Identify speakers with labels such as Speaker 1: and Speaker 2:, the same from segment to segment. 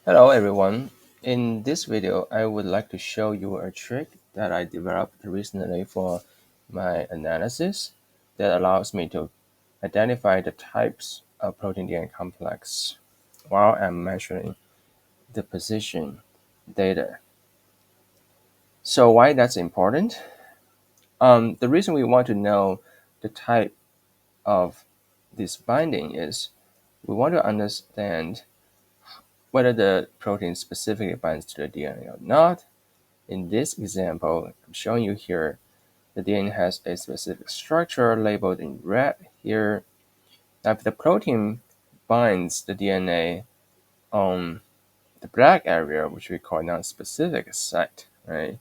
Speaker 1: Hello everyone. In this video, I would like to show you a trick that I developed recently for my analysis that allows me to identify the types of protein DNA complex while I'm measuring the position data. So why that's important? The reason we want to know the type of this binding is we want to understand whether the protein specifically binds to the DNA or not. In this example, I'm showing you here, the DNA has a specific structure labeled in red here. Now, if the protein binds the DNA on the black area, which we call non-specific site, right?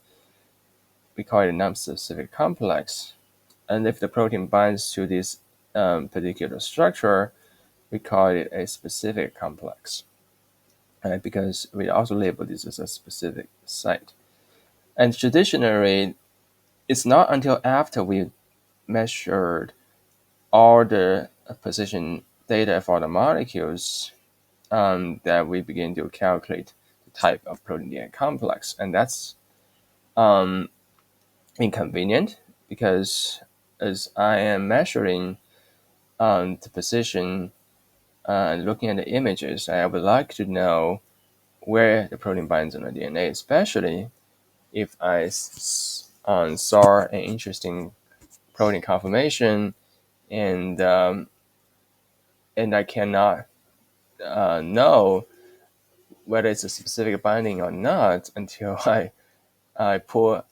Speaker 1: We call it a non-specific complex. And if the protein binds to this particular structure, we call it a specific complex, right? Because we also label this as a specific site. And traditionally, it's not until after we measured all the position data for the molecules that we begin to calculate the type of protein DNA complex. And that's um, inconvenient because as I am measuring the position and looking at the images, I would like to know where the protein binds on the DNA, especially if I saw an interesting protein conformation and and I cannot know whether it's a specific binding or not until I pull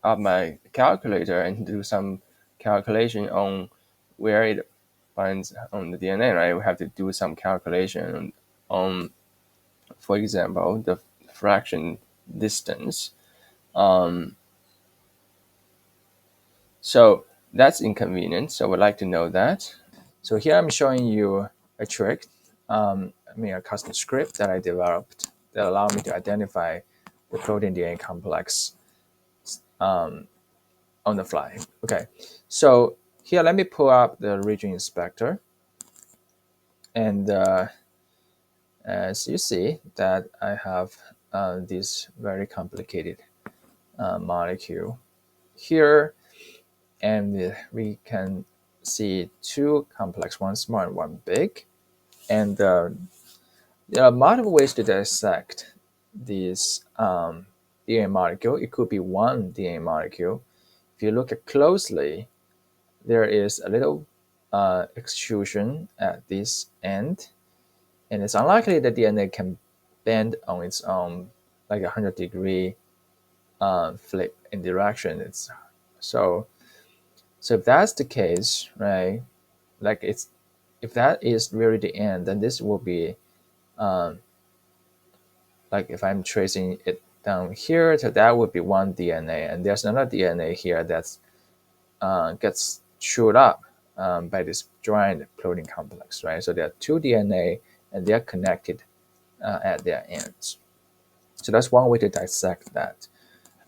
Speaker 1: up my calculator and do some calculation on where it binds on the DNA. Right, we have to do some calculation on, for example, the fraction distance. Um, so that's inconvenient. So we'd like to know that. So here I'm showing you a trick, a custom script that I developed that allow me to identify the protein DNA complex um, on the fly. Okay, so here let me pull up the region inspector, and as you see that I have this very complicated molecule here, and we can see two complex, one small and one big, and there are multiple ways to dissect this DNA molecule. It could be one DNA molecule. If you look at closely, there is a little extrusion at this end, and it's unlikely that DNA can bend on its own like 100-degree flip in direction. So if that's the case, right? Like if that is really the end, then this will be um, like if I'm tracing it down here, so that would be one DNA, and there's another DNA here that's gets chewed up by this joint protein complex, right? So there are two DNA, and they're connected at their ends. So that's one way to dissect that.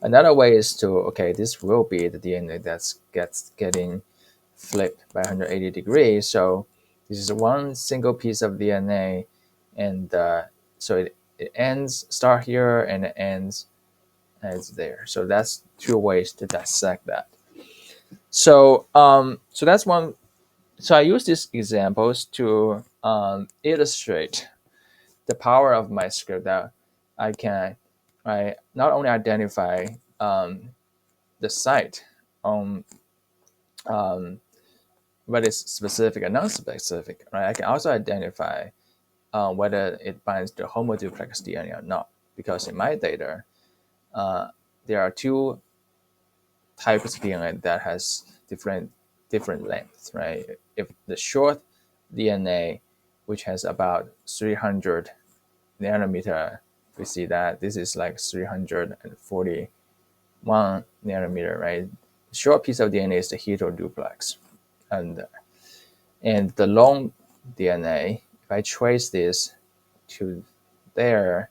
Speaker 1: Another way is to, okay, this will be the DNA that's getting flipped by 180 degrees. So this is one single piece of DNA, and so it ends, start here, and it ends as there. So that's two ways to dissect that. So that's one. So I use these examples to illustrate the power of my script, that I can not only identify the site on whether it's specific or non-specific, right? I can also identify whether it binds to homoduplex DNA or not, because in my data, there are two types of DNA that has different lengths, right? If the short DNA, which has about 300 nanometer, we see that this is like 341 nanometer, right? The short piece of DNA is the heteroduplex, and the long DNA, if I trace this to there,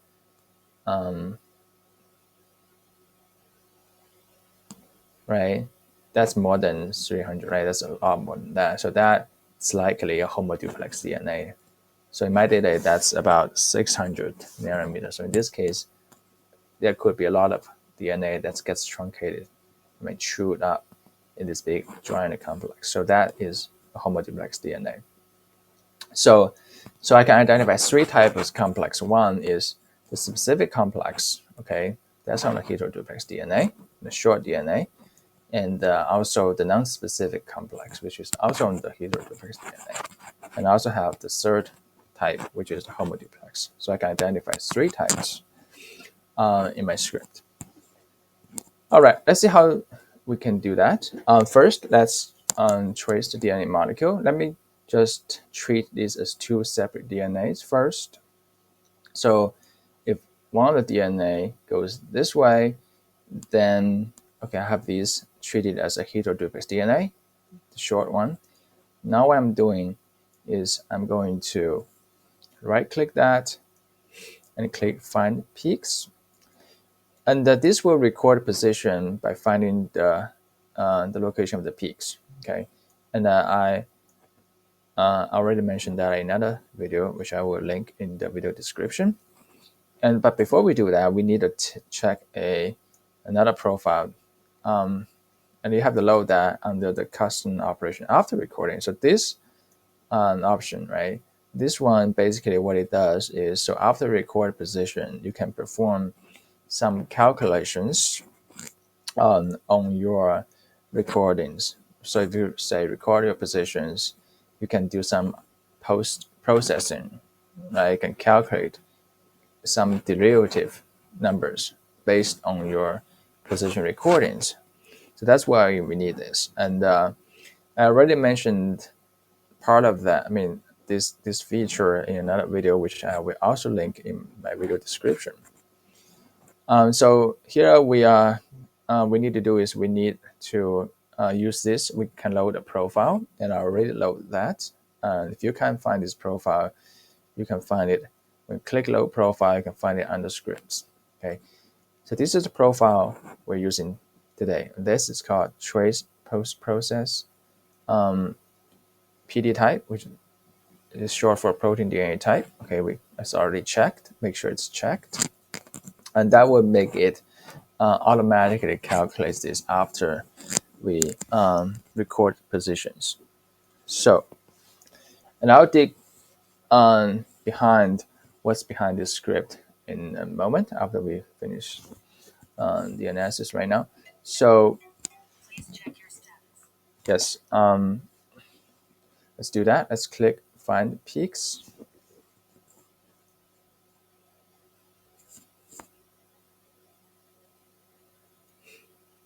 Speaker 1: right, that's more than 300, right? That's a lot more than that. So that's likely a homoduplex DNA. So in my data, that's about 600 nanometers. So in this case, there could be a lot of DNA that gets truncated, chewed up in this big joint complex. So that is a homoduplex DNA. So I can identify three types of complex. One is the specific complex, okay, that's on the heteroduplex DNA, the short DNA, and also the non-specific complex, which is also on the heteroduplex DNA. And I also have the third type, which is the homoduplex. So I can identify three types in my script. All right, let's see how we can do that. First, let's trace the DNA molecule. Let me just treat these as two separate DNAs first. So if one of the DNA goes this way, then, okay, I have these treated as a heteroduplex DNA, the short one. Now what I'm doing is I'm going to right-click that and click Find Peaks. And this will record position by finding the location of the peaks, okay? And I already mentioned that in another video, which I will link in the video description. But before we do that, we need to check another profile. And you have to load that under the custom operation after recording. So this option, right? This one, basically what it does is, so after record position, you can perform some calculations on your recordings. So if you say record your positions, you can do some post-processing. You can calculate some derivative numbers based on your position recordings. So that's why we need this. And I already mentioned part of that, this feature in another video, which I will also link in my video description. So here we need to do is we need to use this. We can load a profile, and I already load that. If you can't find this profile, you can find it. When you click load profile, you can find it under scripts. Okay, so this is the profile we're using today. This is called trace post process PD type, which is short for protein DNA type. Okay, it's already checked. Make sure it's checked. And that will make it automatically calculate this after we record positions. So, and I'll dig behind what's behind this script in a moment after we finish the analysis right now. So, please check your status. Yes, let's do that. Let's click Find Peaks.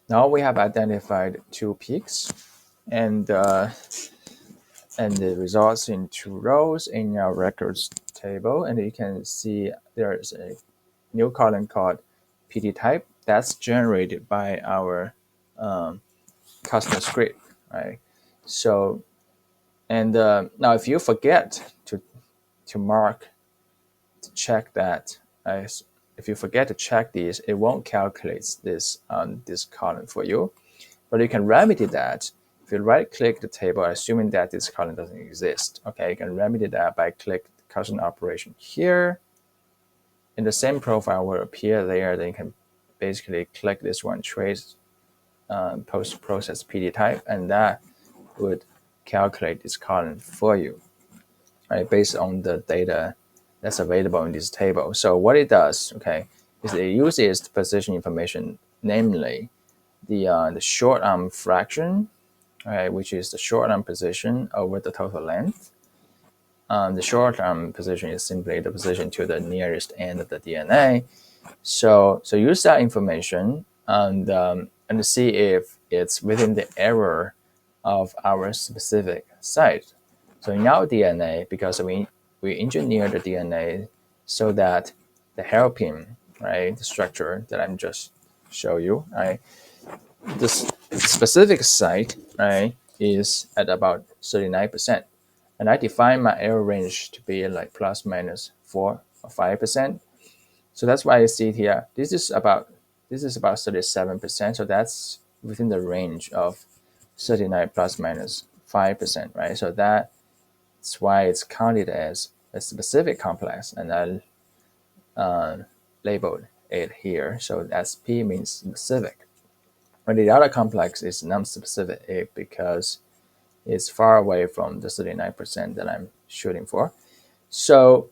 Speaker 1: Now we have identified two peaks, and the results in two rows in our records table. And you can see there's a new column called PD type that's generated by our custom script, right? So, and now if you forget to check that, if you forget to check these, it won't calculate this column for you. But you can remedy that. If you right-click the table, assuming that this column doesn't exist, okay, you can remedy that by click the custom operation here. And the same profile will appear there. Then you can basically click this one, trace post-process PD type, and that would calculate this column for you, right, based on the data that's available in this table. So what it does, okay, is it uses the position information, namely the short arm fraction, right, which is the short arm position over the total length. The short arm position is simply the position to the nearest end of the DNA. So use that information and see if it's within the error of our specific site. So in our DNA, because we engineer the DNA so that the hairpin, right, the structure that I'm just show you, right, this specific site, right, is at about 39%. And I define my error range to be like plus minus 4 or 5%. So that's why I see it here. This is about 37%. So that's within the range of 39 plus minus 5%, right? So that's why it's counted as a specific complex, and I labeled it here. So SP means specific. But the other complex is non-specific because it's far away from the 39% that I'm shooting for. So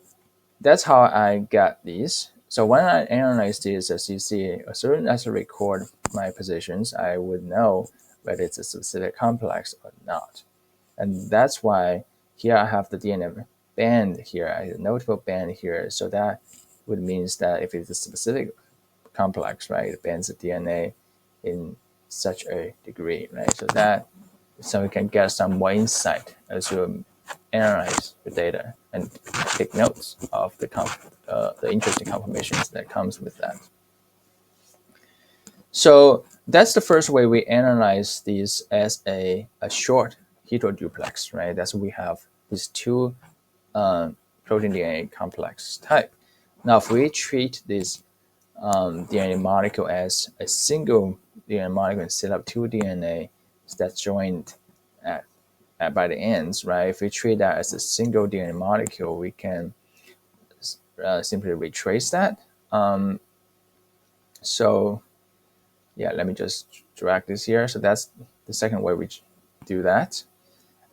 Speaker 1: that's how I get these. So when I analyze these, as you see, as soon as I record my positions, I would know whether it's a specific complex or not. And that's why here I have the DNA band here, a notable band here. So that would means that if it's a specific complex, right, it bands the DNA in such a degree, right? So we can get some more insight as you analyze the data and take notes of the interesting conformations that comes with that. So that's the first way we analyze these as a short heteroduplex, right? That's we have these two protein DNA complex type. Now, if we treat this DNA molecule as a single DNA molecule instead of two DNA that's joined by the ends, right? If we treat that as a single DNA molecule, we can simply retrace that. So yeah, let me just drag this here. So that's the second way we do that.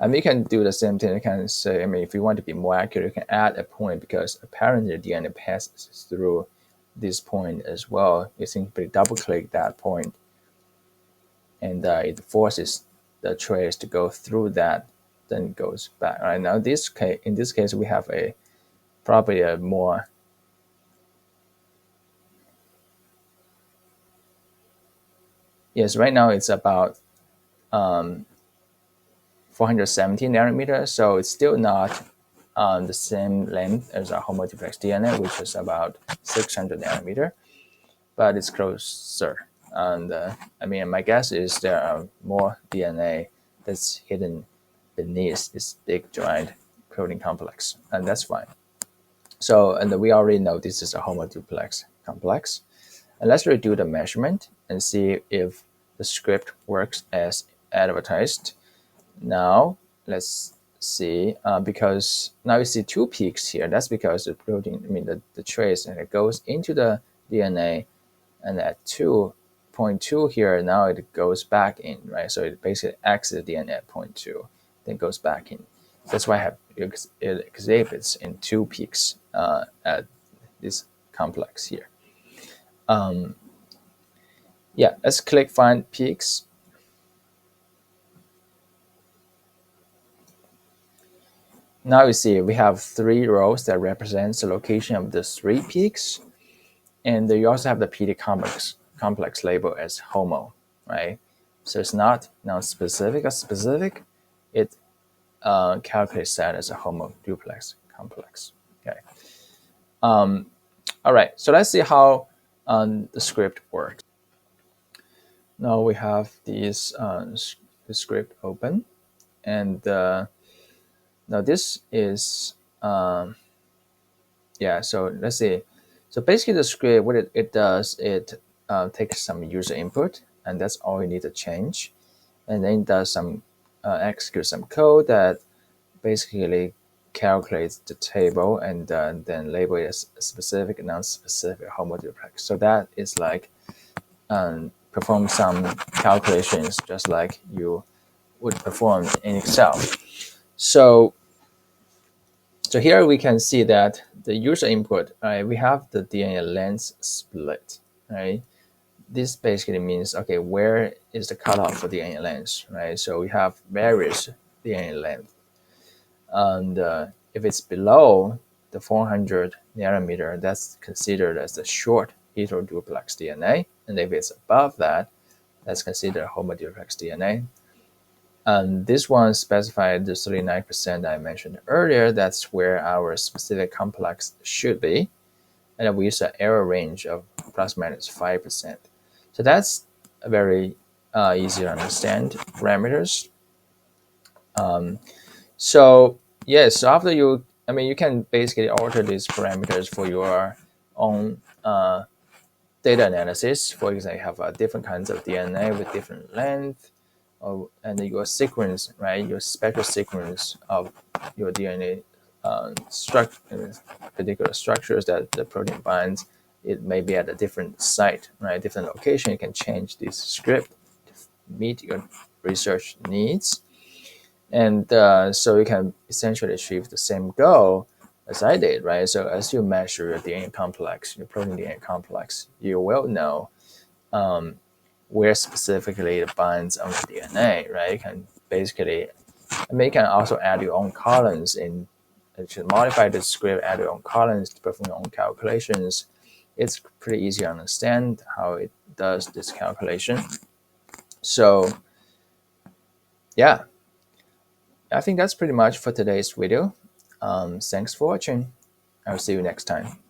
Speaker 1: You can do the same thing. You can say, if you want to be more accurate, you can add a point because apparently the DNA passes through this point as well. You simply double click that point and it forces the trace to go through that, then it goes back. Right now, in this case, we have probably a more yes. Right now, it's about 470 nanometers, so it's still not the same length as our homoduplex DNA, which is about 600 nanometer, but it's closer. And my guess is there are more DNA that's hidden beneath this big giant protein complex, and that's fine. So, and we already know this is a homoduplex complex. And let's redo the measurement and see if the script works as advertised. Now, let's see, because now you see two peaks here. That's because the protein, the trace, and it goes into the DNA, and at 2.2 here, now it goes back in, right? So it basically exits the DNA at 0.2, then goes back in. That's why it exhibits in two peaks at this complex here. Yeah, let's click Find Peaks. Now you see we have 3 rows that represents the location of the 3 peaks, and you also have the PD complex label as homo, right? So it's not non-specific or specific. It calculates that as a homoduplex complex. Okay. All right. So let's see how the script works. Now we have this the script open, and now this is yeah. So let's see. So basically, the script what it does, it takes some user input, and that's all you need to change, and then it does some execute some code that basically calculates the table and then label it as specific and non-specific homoduplex. So that is like perform some calculations just like you would perform in Excel. So here we can see that the user input, right, we have the DNA length split, right? This basically means, okay, where is the cutoff for DNA length, right? So we have various DNA length. And if it's below the 400 nanometer, that's considered as the short heteroduplex DNA. And if it's above that, that's considered homoduplex DNA. And this one specified the 39% I mentioned earlier. That's where our specific complex should be. And we use an error range of plus minus 5%. So that's a very easy to understand parameters. So yes, so after you can basically alter these parameters for your own data analysis. For example, you have different kinds of DNA with different length, and your sequence, right? Your spectral sequence of your DNA particular structures that the protein binds, it may be at a different site, right? Different location. You can change this script to meet your research needs. And so you can essentially achieve the same goal as I did, right? So as you measure your DNA complex, your protein DNA complex, you will know where specifically it binds on the DNA, right? You can basically, you can also add your own columns in, to modify the script, add your own columns to perform your own calculations. It's pretty easy to understand how it does this calculation. So yeah, I think that's pretty much for today's video. Thanks for watching. I'll see you next time.